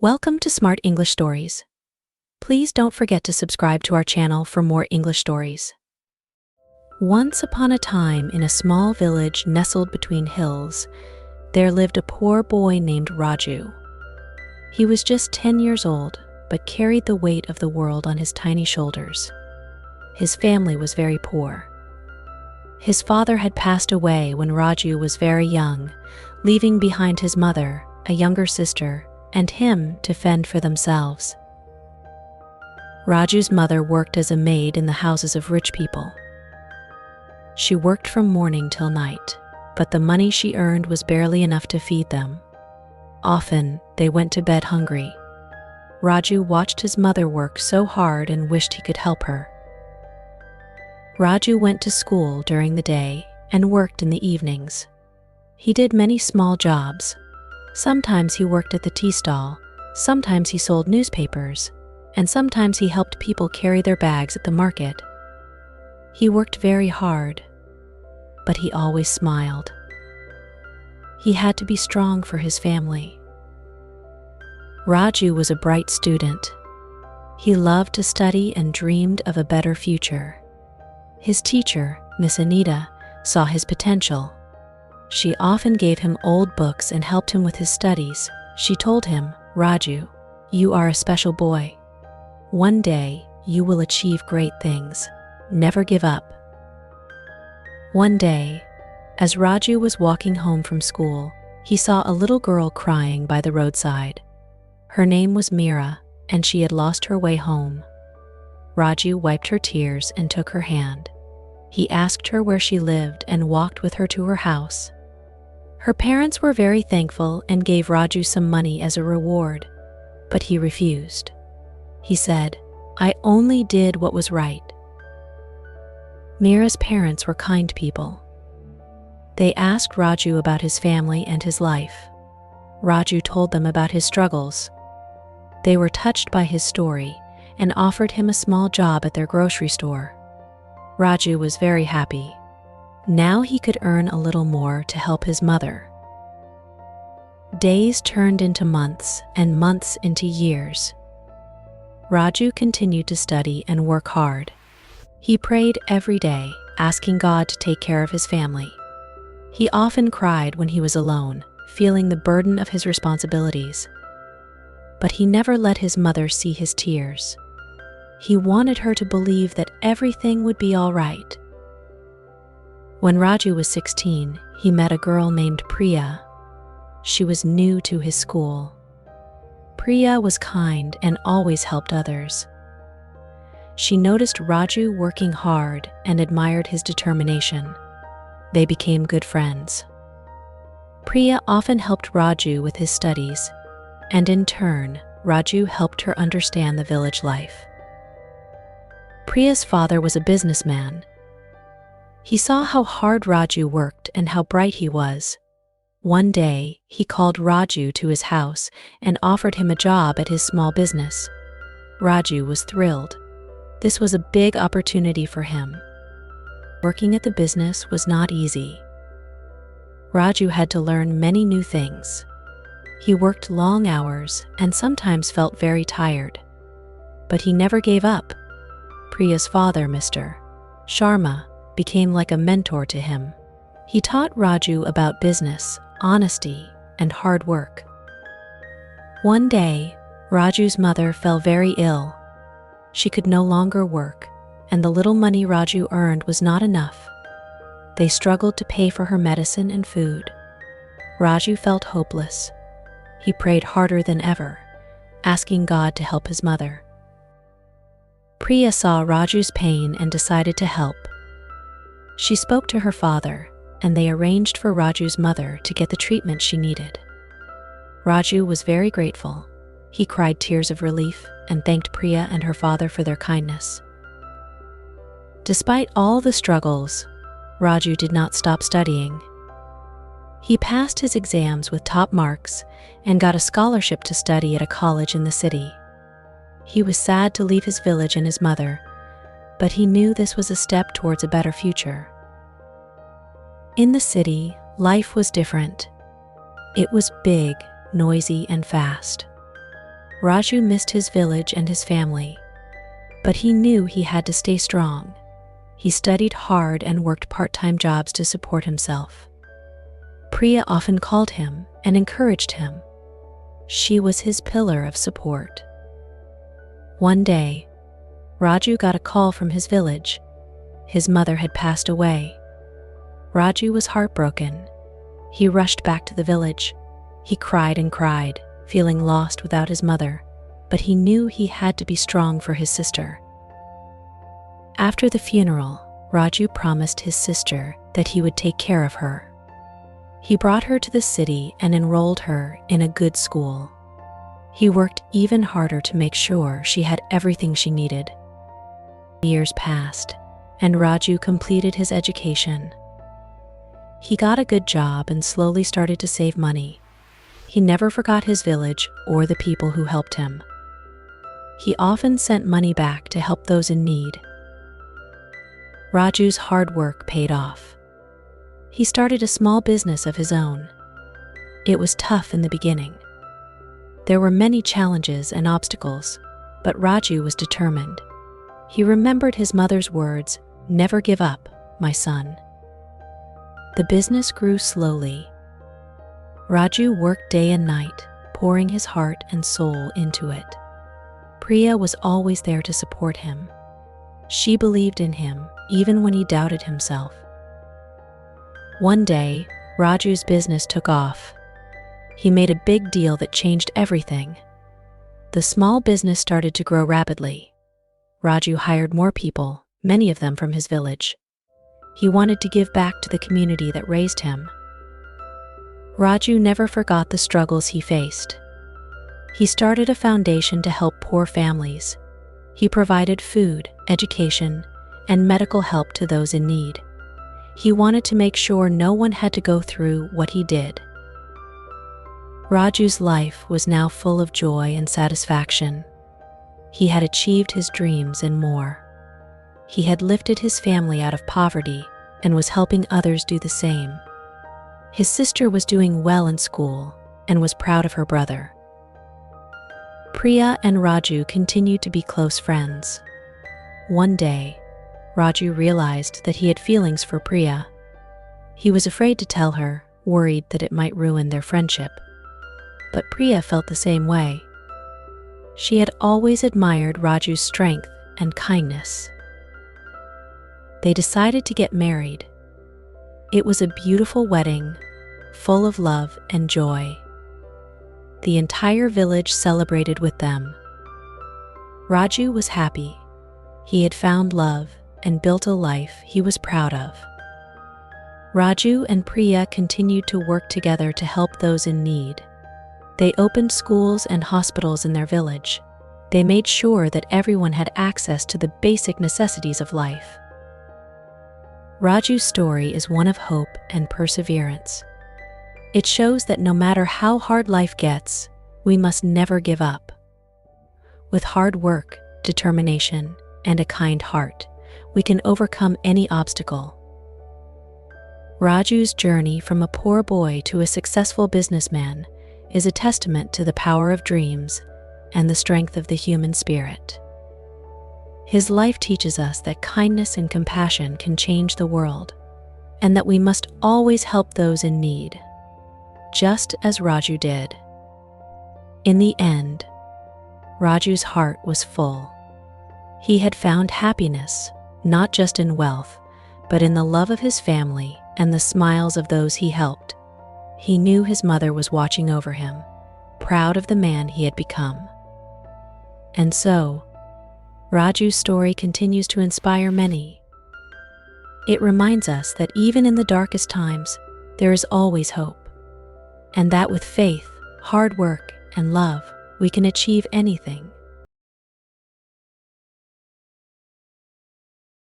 Welcome to Smart English Stories. Please don't forget to subscribe to our channel for more English stories. Once upon a time, in a small village nestled between hills, there lived a poor boy named Raju. He was just 10 years old, but carried the weight of the world on his tiny shoulders. His family was very poor. His father had passed away when Raju was very young, leaving behind his mother, a younger sister, and him to fend for themselves. Raju's mother worked as a maid in the houses of rich people. She worked from morning till night, but the money she earned was barely enough to feed them. Often, they went to bed hungry. Raju watched his mother work so hard and wished he could help her. Raju went to school during the day and worked in the evenings. He did many small jobs. Sometimes he worked at the tea stall, sometimes he sold newspapers, and sometimes he helped people carry their bags at the market. He worked very hard, but he always smiled. He had to be strong for his family. Raju was a bright student. He loved to study and dreamed of a better future. His teacher, Miss Anita, saw his potential. She often gave him old books and helped him with his studies. She told him, "Raju, you are a special boy. One day, you will achieve great things. Never give up." One day, as Raju was walking home from school, he saw a little girl crying by the roadside. Her name was Meera, and she had lost her way home. Raju wiped her tears and took her hand. He asked her where she lived and walked with her to her house. Her parents were very thankful and gave Raju some money as a reward, but he refused. He said, "I only did what was right." Meera's parents were kind people. They asked Raju about his family and his life. Raju told them about his struggles. They were touched by his story and offered him a small job at their grocery store. Raju was very happy. Now he could earn a little more to help his mother. Days turned into months and months into years. Raju continued to study and work hard. He prayed every day, asking God to take care of his family. He often cried when he was alone, feeling the burden of his responsibilities. But he never let his mother see his tears. He wanted her to believe that everything would be all right. When Raju was 16, he met a girl named Priya. She was new to his school. Priya was kind and always helped others. She noticed Raju working hard and admired his determination. They became good friends. Priya often helped Raju with his studies, and in turn, Raju helped her understand the village life. Priya's father was a businessman. He saw how hard Raju worked and how bright he was. One day, he called Raju to his house and offered him a job at his small business. Raju was thrilled. This was a big opportunity for him. Working at the business was not easy. Raju had to learn many new things. He worked long hours and sometimes felt very tired. But he never gave up. Priya's father, Mr. Sharma, became like a mentor to him. He taught Raju about business, honesty, and hard work. One day, Raju's mother fell very ill. She could no longer work, and the little money Raju earned was not enough. They struggled to pay for her medicine and food. Raju felt hopeless. He prayed harder than ever, asking God to help his mother. Priya saw Raju's pain and decided to help. She spoke to her father, and they arranged for Raju's mother to get the treatment she needed. Raju was very grateful. He cried tears of relief and thanked Priya and her father for their kindness. Despite all the struggles, Raju did not stop studying. He passed his exams with top marks and got a scholarship to study at a college in the city. He was sad to leave his village and his mother, but he knew this was a step towards a better future. In the city, life was different. It was big, noisy, and fast. Raju missed his village and his family, but he knew he had to stay strong. He studied hard and worked part-time jobs to support himself. Priya often called him and encouraged him. She was his pillar of support. One day, Raju got a call from his village. His mother had passed away. Raju was heartbroken. He rushed back to the village. He cried and cried, feeling lost without his mother, but he knew he had to be strong for his sister. After the funeral, Raju promised his sister that he would take care of her. He brought her to the city and enrolled her in a good school. He worked even harder to make sure she had everything she needed. Years passed, and Raju completed his education. He got a good job and slowly started to save money. He never forgot his village or the people who helped him. He often sent money back to help those in need. Raju's hard work paid off. He started a small business of his own. It was tough in the beginning. There were many challenges and obstacles, but Raju was determined. He remembered his mother's words, "Never give up, my son." The business grew slowly. Raju worked day and night, pouring his heart and soul into it. Priya was always there to support him. She believed in him, even when he doubted himself. One day, Raju's business took off. He made a big deal that changed everything. The small business started to grow rapidly. Raju hired more people, many of them from his village. He wanted to give back to the community that raised him. Raju never forgot the struggles he faced. He started a foundation to help poor families. He provided food, education, and medical help to those in need. He wanted to make sure no one had to go through what he did. Raju's life was now full of joy and satisfaction. He had achieved his dreams and more. He had lifted his family out of poverty and was helping others do the same. His sister was doing well in school and was proud of her brother. Priya and Raju continued to be close friends. One day, Raju realized that he had feelings for Priya. He was afraid to tell her, worried that it might ruin their friendship. But Priya felt the same way. She had always admired Raju's strength and kindness. They decided to get married. It was a beautiful wedding, full of love and joy. The entire village celebrated with them. Raju was happy. He had found love and built a life he was proud of. Raju and Priya continued to work together to help those in need. They opened schools and hospitals in their village. They made sure that everyone had access to the basic necessities of life. Raju's story is one of hope and perseverance. It shows that no matter how hard life gets, we must never give up. With hard work, determination, and a kind heart, we can overcome any obstacle. Raju's journey from a poor boy to a successful businessman is a testament to the power of dreams and the strength of the human spirit. His life teaches us that kindness and compassion can change the world, and that we must always help those in need, just as Raju did. In the end, Raju's heart was full. He had found happiness, not just in wealth, but in the love of his family and the smiles of those he helped. He knew his mother was watching over him, proud of the man he had become. And so, Raju's story continues to inspire many. It reminds us that even in the darkest times, there is always hope, and that with faith, hard work, and love, we can achieve anything.